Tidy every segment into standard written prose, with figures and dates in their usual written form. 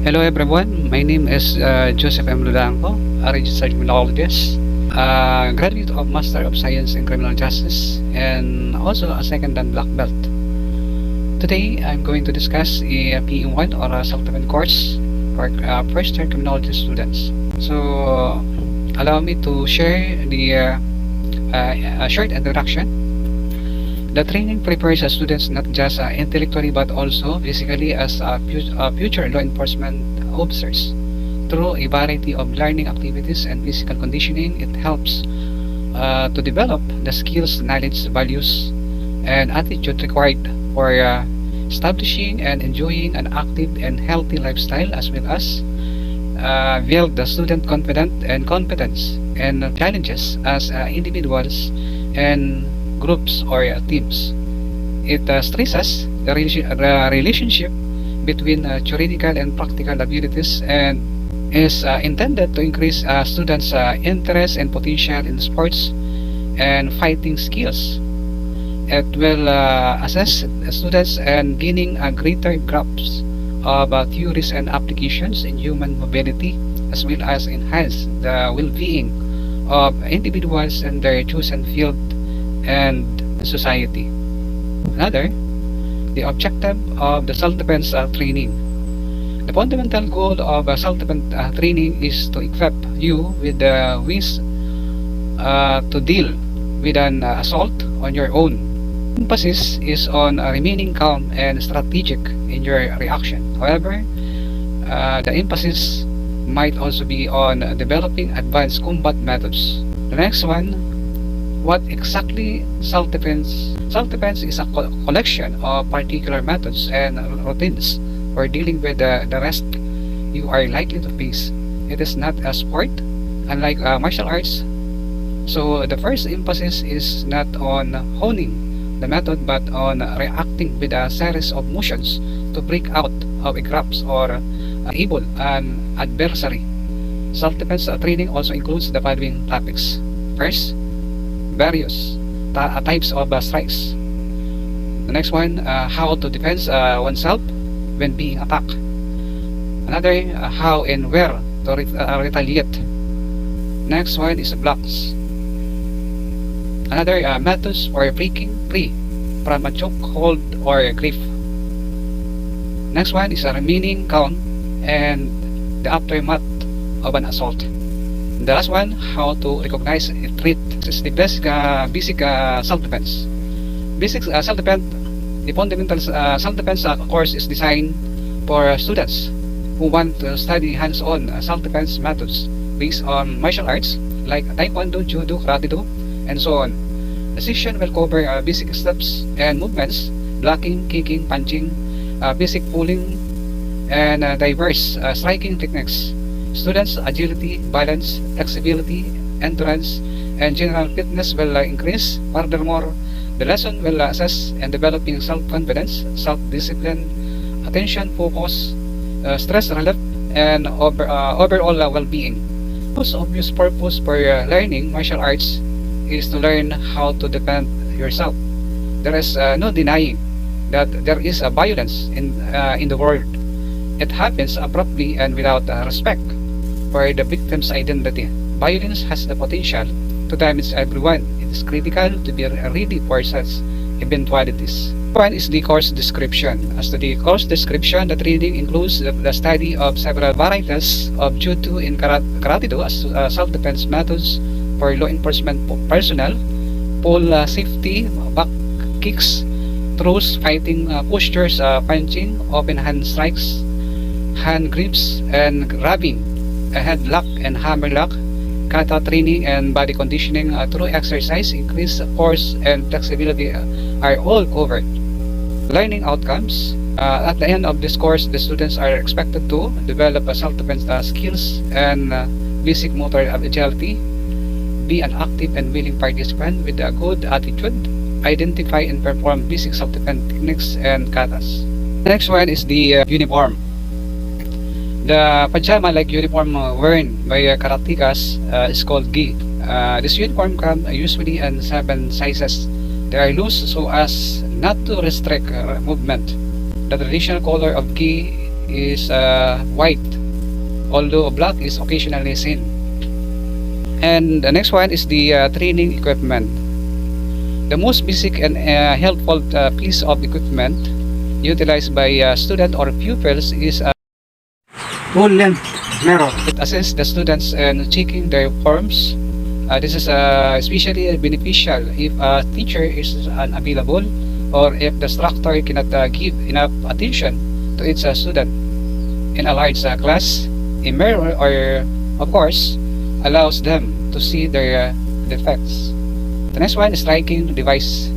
Hello everyone, my name is Joseph M. Ludanco, a registered criminologist, a graduate of Master of Science in Criminal Justice, and also a second dan black belt. Today, I'm going to discuss a PE1 or a self-defense course for first-year criminology students. So, allow me to share the a short introduction. The training prepares students not just intellectually but also physically as future law enforcement officers. Through a variety of learning activities and physical conditioning, it helps to develop the skills, knowledge, values, and attitude required for establishing and enjoying an active and healthy lifestyle, as well as build the student confidence and competence and challenges as individuals and groups or teams. It stresses the relationship between theoretical and practical abilities and is intended to increase students' interest and potential in sports and fighting skills. It will assess students and gaining a greater grasp of theories and applications in human mobility, as well as enhance the well-being of individuals in their chosen field and society. Another, the objective of the self-defense training. The fundamental goal of self-defense training is to equip you with the ways to deal with an assault on your own. Emphasis is on remaining calm and strategic in your reaction. However, the emphasis might also be on developing advanced combat methods. The next one, what exactly self-defense? Self-defense is a collection of particular methods and routines for dealing with the risk you are likely to face. It is not a sport, unlike martial arts. So the first emphasis is not on honing the method but on reacting with a series of motions to break out of a grasp or able an adversary. Self-defense training also includes the following topics. First, various types of strikes. The next one, how to defend oneself when being attacked. Another, how and where to retaliate. Next one is blocks. Another, methods for breaking free from a choke hold or grip. Next one is remaining calm and the aftermath of an assault. The last one, how to recognize a threat. This is the basic self-defense. Basic self-defense, the fundamental self-defense course is designed for students who want to study hands-on self-defense methods based on martial arts like Taekwondo, Judo, Karate-Do, and so on. The session will cover basic steps and movements, blocking, kicking, punching, basic pulling, and diverse striking techniques. Students' agility, balance, flexibility, endurance, and general fitness will increase. Furthermore, the lesson will assess and developing self-confidence, self-discipline, attention, focus, stress relief, and overall well-being. Most obvious purpose for learning martial arts is to learn how to defend yourself. There is no denying that there is a violence in the world. It happens abruptly and without respect for the victim's identity. Violence has the potential to damage everyone. It is critical to be ready for such eventualities. One is the course description. As to the course description, the training includes the study of several varieties of Judo and Karate-Do as self-defense methods for law enforcement personnel, pole safety, back kicks, throws, fighting postures, punching, open hand strikes, hand grips, and grabbing, a headlock and hammerlock, kata training, and body conditioning through exercise, increased force, and flexibility are all covered. Learning outcomes. At the end of this course, the students are expected to develop self-defense skills and basic motor agility, be an active and willing participant with a good attitude, identify and perform basic self-defense techniques and katas. The next one is the uniform. The pajama-like uniform worn by karatekas is called gi. This uniform comes usually in 7 sizes. They are loose so as not to restrict movement. The traditional color of gi is white, although black is occasionally seen. And the next one is the training equipment. The most basic and helpful piece of equipment utilized by student or pupils is a full length mirror. It assists the students in checking their forms. This is especially beneficial if a teacher is unavailable or if the instructor cannot give enough attention to its student. In a large class, a mirror, or of course, allows them to see their defects. The next one is striking device,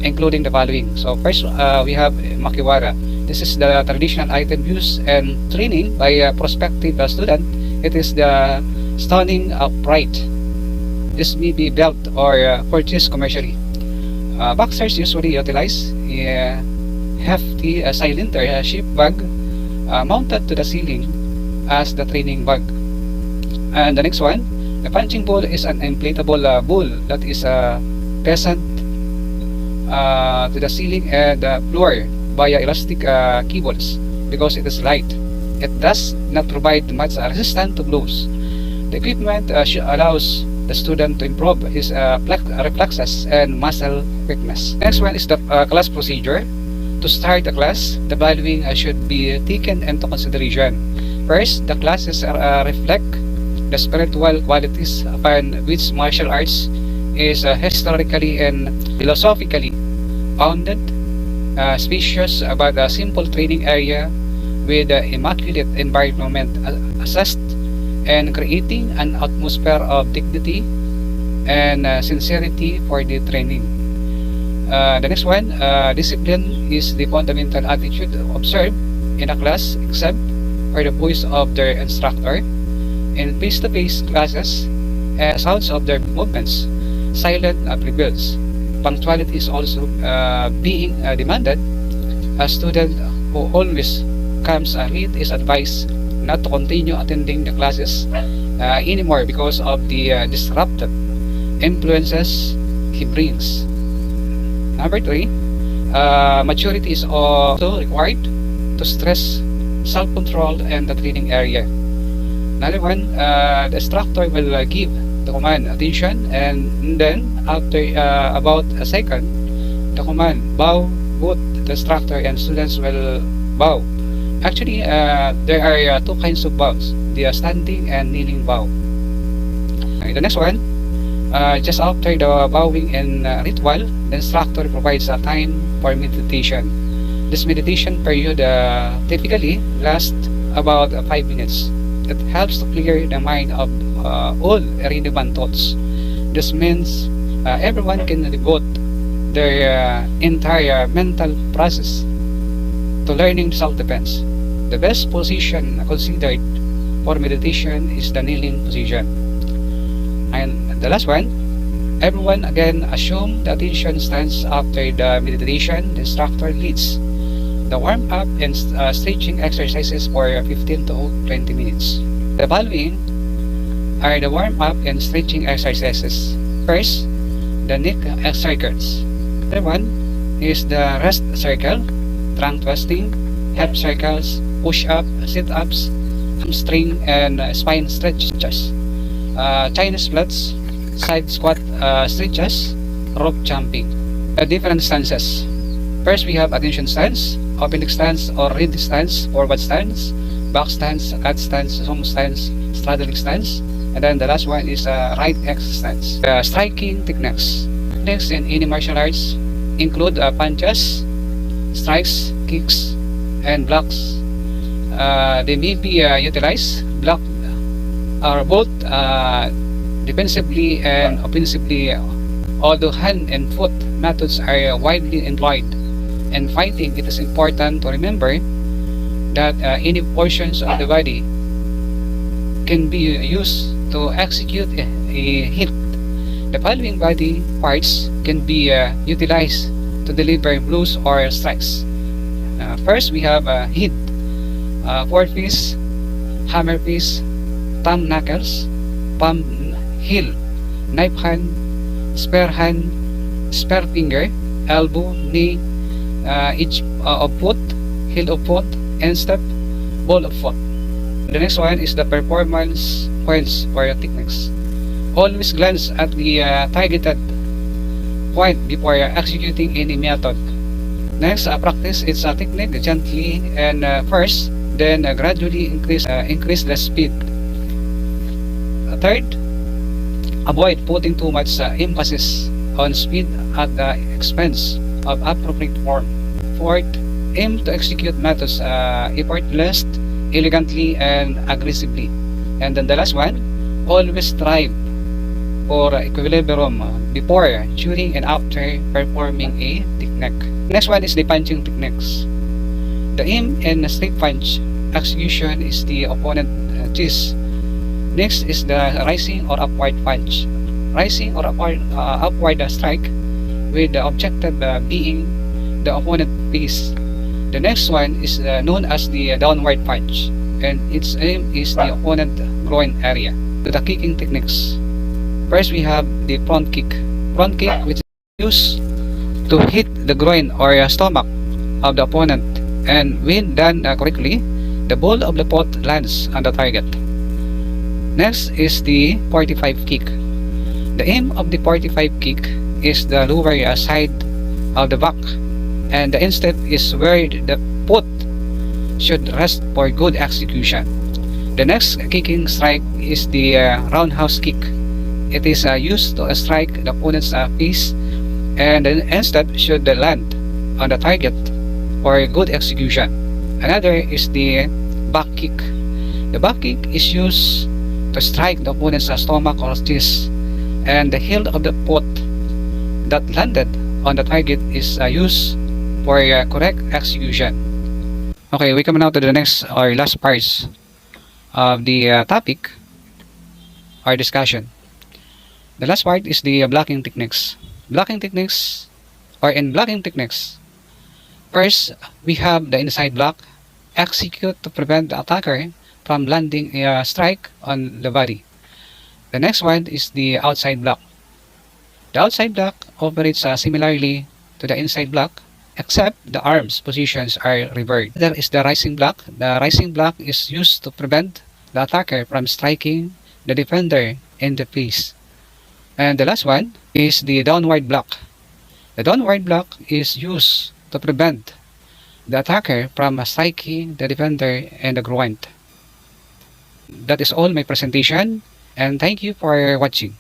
including the following. So first, we have makiwara. This is the traditional item used and training by a prospective student. It is the standing upright. This may be built or purchased commercially. Boxers usually utilize a hefty cylinder shape bag mounted to the ceiling as the training bag. And the next one, the punching ball is an inflatable ball that is fastened to the ceiling and the floor via elastic cables because it is light. It does not provide much resistance to blows. The equipment allows the student to improve his reflexes and muscle quickness. Next one is the class procedure. To start the class, the following should be taken into consideration. First, the classes reflect the spiritual qualities upon which martial arts is historically and philosophically founded. Spacious but a simple training area with immaculate environment assessed and creating an atmosphere of dignity and sincerity for the training. The next one, discipline is the fundamental attitude observed in a class except for the voice of their instructor. In face-to-face classes, sounds of their movements, silent prevails. Punctuality is also being demanded. A student who always comes late is advised not to continue attending the classes anymore because of the disruptive influences he brings. Number 3, maturity is also required to stress self-control and the training area. Another one, the instructor will give the command attention, and then after about a second, the command bow. Both the instructor and students will bow. Actually, there are two kinds of bows: the standing and kneeling bow. Okay, the next one, just after the bowing and ritual, the instructor provides a time for meditation. This meditation period typically lasts about 5 minutes. It helps to clear the mind of all irrelevant thoughts. This means everyone can devote their entire mental process to learning self-defense. The best position considered for meditation is the kneeling position. And the last one, everyone again assume the attention stance after the meditation. The instructor leads the warm-up and stretching exercises for 15 to 20 minutes. The following are the warm-up and stretching exercises. First, the neck circles. The one is the rest circle, trunk twisting, hip circles, push-up, sit-ups, hamstring and spine stretches, Chinese splits, side squat stretches, rope jumping. The different stances. First, we have attention stance, opening stance or ready stance, forward stance, back stance, cat stance, sumo stance, straddling stance, and then the last one is right X stance. Striking techniques. Techniques in any martial arts include punches, strikes, kicks, and blocks. They may be utilized, blocked, or both defensively and offensively, although hand and foot methods are widely employed. In fighting, it is important to remember that any portions of the body can be used to execute a hit. The following body parts can be utilized to deliver blows or strikes. First, we have head, forefists, hammer fist, thumb knuckles, palm heel, knife hand, spear finger, elbow, knee, edge of foot, heel of foot, instep, ball of foot. The next one is the performance points for your techniques. Always glance at the targeted point before executing any method. Next, practice its technique gently and first, then gradually increase the speed. Third, avoid putting too much emphasis on speed at the expense of appropriate form. Fourth, aim to execute methods effortless, elegantly, and aggressively. And then the last one, always strive for equilibrium before, during, and after performing a technique. Next one is the punching techniques. The aim in straight punch execution is the opponent cheese. Next is the rising or upward punch. Rising or upward strike with the objective being the opponent face. The next one is known as the downward punch, and its aim is the opponent groin area. The kicking techniques. First, we have the front kick. Front kick, which is used to hit the groin or stomach of the opponent, and when done correctly, the ball of the foot lands on the target. Next is the 45 kick. The aim of the 45 kick is the lower side of the back, and the instep is where the foot should rest for good execution. The next kicking strike is the roundhouse kick. It is used to strike the opponent's face, and the instep should land on the target for good execution. Another is the back kick. The back kick is used to strike the opponent's stomach or chest, and the heel of the foot that landed on the target is used for correct execution. Okay, we come now to the next or last parts of the topic or discussion. The last part is the blocking techniques. Blocking techniques, or in blocking techniques, first we have the inside block. Execute to prevent the attacker from landing a strike on the body. The next one is the outside block. The outside block operates similarly to the inside block, except the arms positions are reversed. There is the rising block. The rising block is used to prevent the attacker from striking the defender in the face. And the last one is the downward block. The downward block is used to prevent the attacker from striking the defender in the groin. That is all my presentation, and thank you for watching.